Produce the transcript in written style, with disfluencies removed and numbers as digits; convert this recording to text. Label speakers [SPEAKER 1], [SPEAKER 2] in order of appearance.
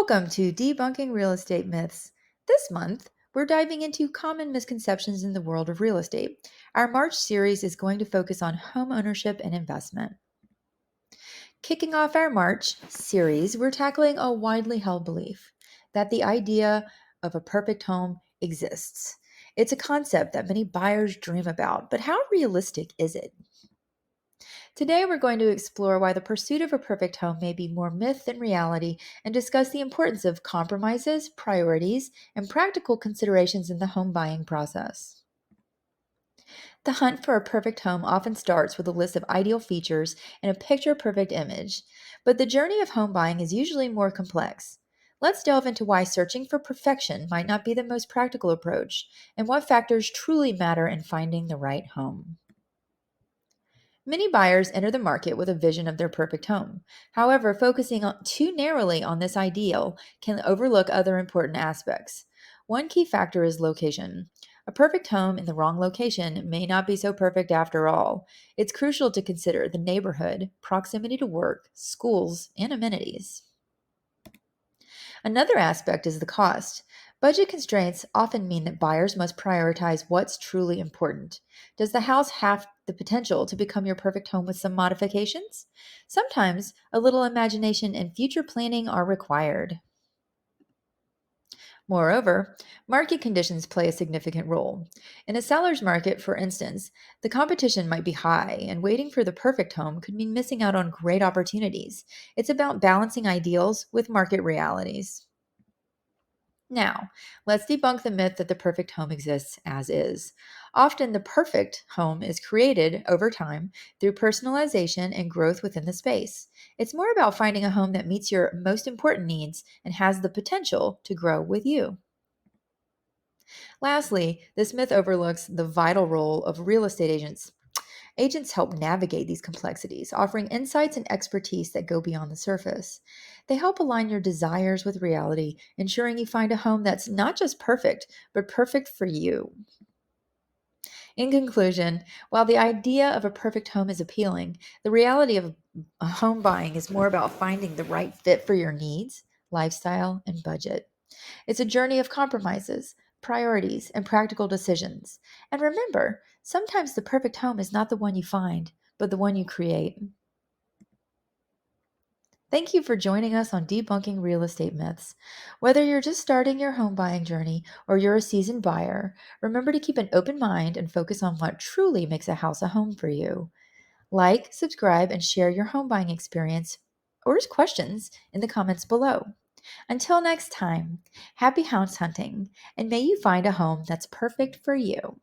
[SPEAKER 1] Welcome to Debunking Real Estate Myths. This month, we're diving into common misconceptions in the world of real estate. Our March series is going to focus on home ownership and investment. Kicking off our March series, we're tackling a widely held belief that the idea of a perfect home exists. It's a concept that many buyers dream about, but how realistic is it? Today, we're going to explore why the pursuit of a perfect home may be more myth than reality and discuss the importance of compromises, priorities, and practical considerations in the home buying process. The hunt for a perfect home often starts with a list of ideal features and a picture perfect image, but the journey of home buying is usually more complex. Let's delve into why searching for perfection might not be the most practical approach and what factors truly matter in finding the right home. Many buyers enter the market with a vision of their perfect home. However, focusing too narrowly on this ideal can overlook other important aspects. One key factor is location. A perfect home in the wrong location may not be so perfect after all. It's crucial to consider the neighborhood, proximity to work, schools, and amenities. Another aspect is the cost. Budget constraints often mean that buyers must prioritize what's truly important. Does the house have the potential to become your perfect home with some modifications? Sometimes a little imagination and future planning are required. Moreover, market conditions play a significant role. In a seller's market, for instance, the competition might be high, and waiting for the perfect home could mean missing out on great opportunities. It's about balancing ideals with market realities. Now, let's debunk the myth that the perfect home exists as is. Often, the perfect home is created over time through personalization and growth within the space. It's more about finding a home that meets your most important needs and has the potential to grow with you. Lastly, this myth overlooks the vital role of real estate agents. Agents help navigate these complexities, offering insights and expertise that go beyond the surface. They help align your desires with reality, ensuring you find a home that's not just perfect, but perfect for you. In conclusion, while the idea of a perfect home is appealing, the reality of a home buying is more about finding the right fit for your needs, lifestyle, and budget. It's a journey of compromises, priorities, and practical decisions. And remember, sometimes the perfect home is not the one you find, but the one you create. Thank you for joining us on Debunking Real Estate Myths. Whether you're just starting your home buying journey or you're a seasoned buyer, remember to keep an open mind and focus on what truly makes a house a home for you. Like, subscribe, and share your home buying experience or questions in the comments below. Until next time, happy house hunting, and may you find a home that's perfect for you.